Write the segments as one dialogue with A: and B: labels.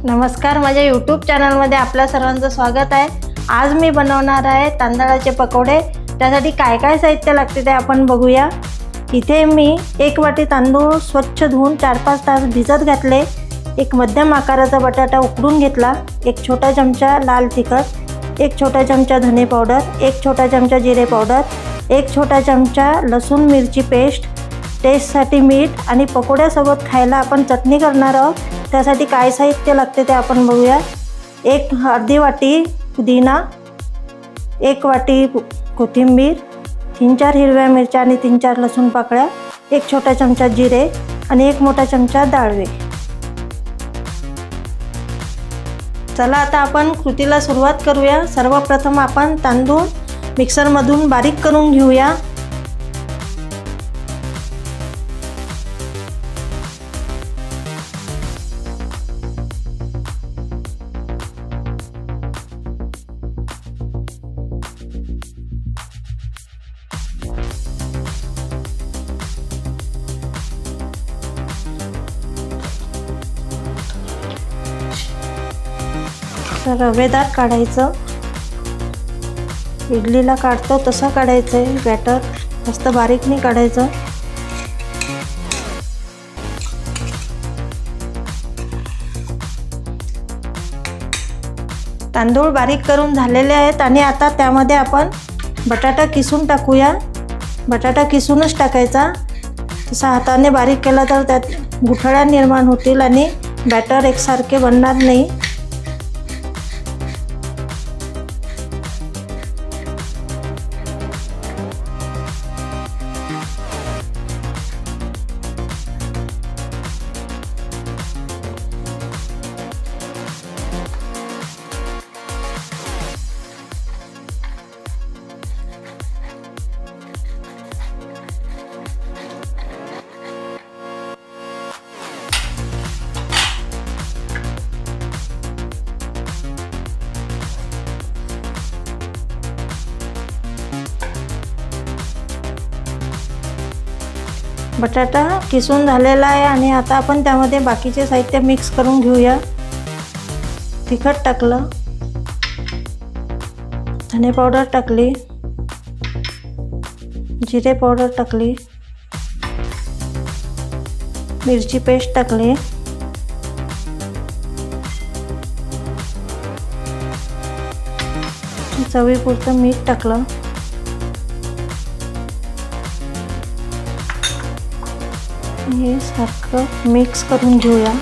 A: नमस्कार, माझ्या यूट्यूब चॅनलमध्ये आपल्या सर्वांचं स्वागत आहे। आज मी बनवणार आहे तांदळाचे पकोडे। त्यासाठी काय काय साहित्य लागते ते आपण बघूया। इथे मी 1 वाटी तांदूळ स्वच्छ धुवून 4-5 तास भिजत घातले। एक मध्यम आकाराचा बटाटा उकडून घेतला। एक छोटा चमचा लाल तिखट, एक छोटा चमचा धने पावडर, एक छोटा चमचा जिरे पावडर, एक छोटा चमचा लसूण मिरची पेस्ट, टेस्टसाठी मीठ आणि पकोड्यासोबत खायला आपण चटणी करणार आहोत। त्यासाठी काय साहित्य लागते ते आपण बघूया। अर्धी वाटी पुदिना, 1 वाटी कोथिंबीर, 3-4 हिरव्या मिरच्या आणि 3-4 लसूण पाकळ्या, एक छोटा चमचा जिरे आणि एक मोठा चमचा डाळवे। चला आता आपण कृतीला सुरुवात करूया। सर्वप्रथम आपण तांदूळ मिक्सरमधून बारीक करून घेऊया। रवेदार काढायचं, इडलीला काढतो तसं काढायचं आहे बॅटर, जास्त बारीक नाही काढायचं। तांदूळ बारीक करून झालेले आहेत आणि आता त्यामध्ये आपण बटाटा किसून टाकूया। बटाटा किसूनच टाकायचा, तसा हाताने बारीक केला तर त्यात गुठळ्या निर्माण होतील आणि बॅटर एकसारखे बनणार नाही। बटाटा किसून झालेला आहे आणि आता आपण त्यामध्ये बाकीचे साहित्य मिक्स करून घेऊया। तिखट टाकलं, धने पावडर टाकली, जिरे पावडर टाकली, मिरची पेस्ट टाकली, चवीपुरतं मीठ टाकलं, हे सारखं मिक्स करून घेऊया।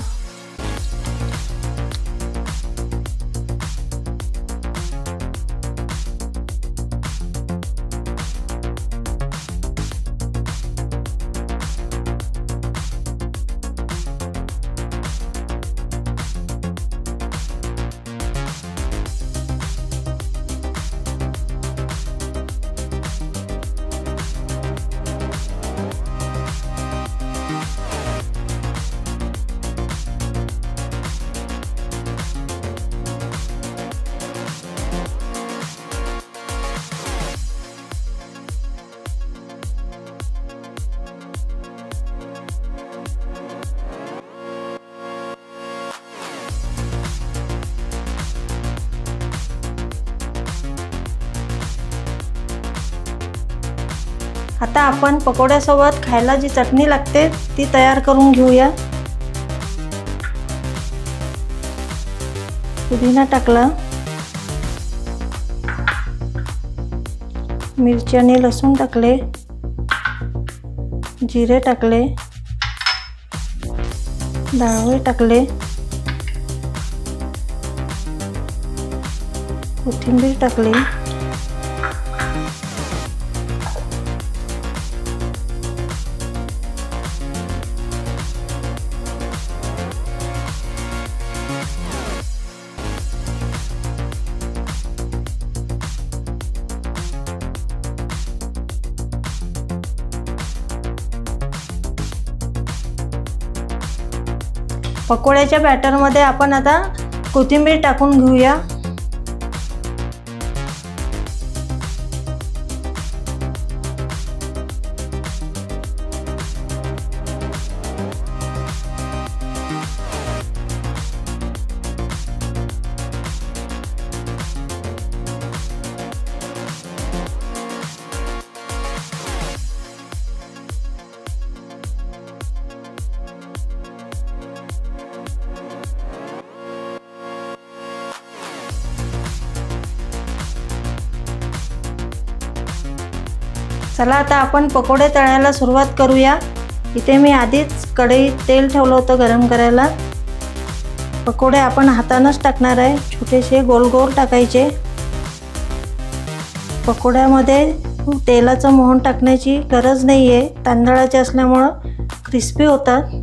A: आता आपण पकोड्यासोबत खायला जी चटणी लागते ती तयार करून घेऊया। पुदिना टाकला, मिरची आणि लसूण टाकले, जिरे टाकले, डाळवे टाकले, कोथिंबीर टाकली, पकोड्याच्या बॅटरमध्ये आपण आता कोथिंबीर टाकून घेऊया। चला आता आपण पकोडे तळायला सुरुवात करूया। इथे मी आधीच कढईत तेल ठेवलं होतं गरम करायला। पकोडे आपण हातानेच टाकणार आहे, छोटेसे गोल गोल टाकायचे। पकोड्यामध्ये तेलाचं मोहन टाकण्याची गरज नाही आहे, तांदळाचे असल्यामुळे क्रिस्पी होतात।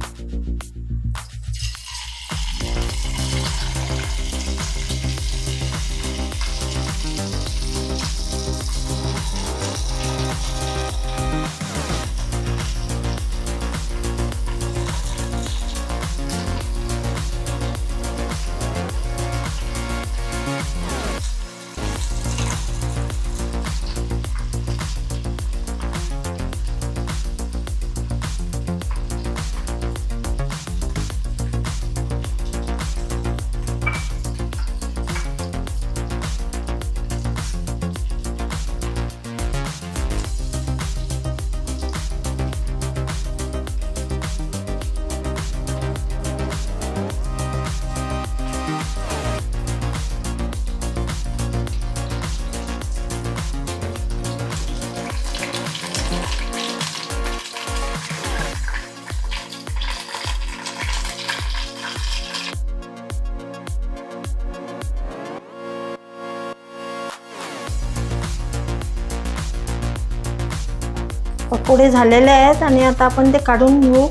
A: पकोडे झालेले आहेत आणि आता आपण ते काढून घेऊ।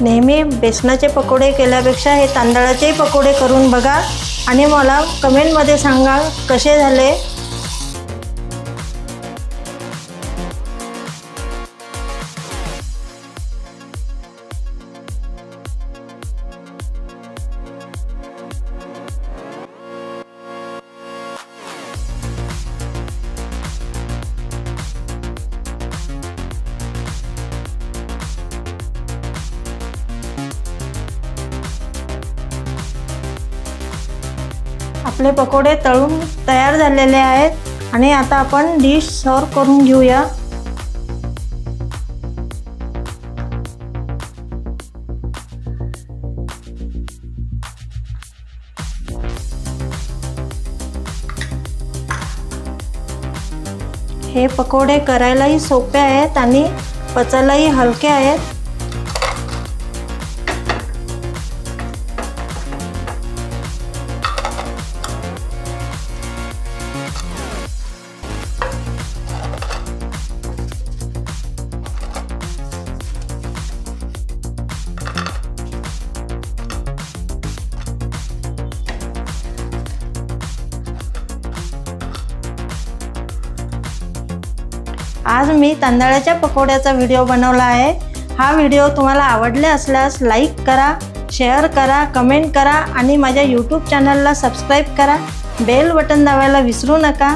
A: नेहमी बेसनाचे पकोडे केल्यापेक्षा हे तांदळाचे पकोडे करून बघा आणि मला कमेंटमध्ये सांगा कसे झाले। आपले पकोडे तळून तयार झालेले आहेत आणि आता आपण डिश सर्व करून घेऊया। हे पकोडे करायलाही सोपे आहेत आणि पचायलाही हलके आहेत। आज मी तांदळाच्या पकोड्याचा व्हिडिओ बनवला आहे। हा व्हिडिओ तुम्हाला आवडला असल्यास लाईक करा, शेअर करा, कमेंट करा आणि माझ्या YouTube चॅनलला सबस्क्राईब करा। बेल बटन दाबायला विसरू नका।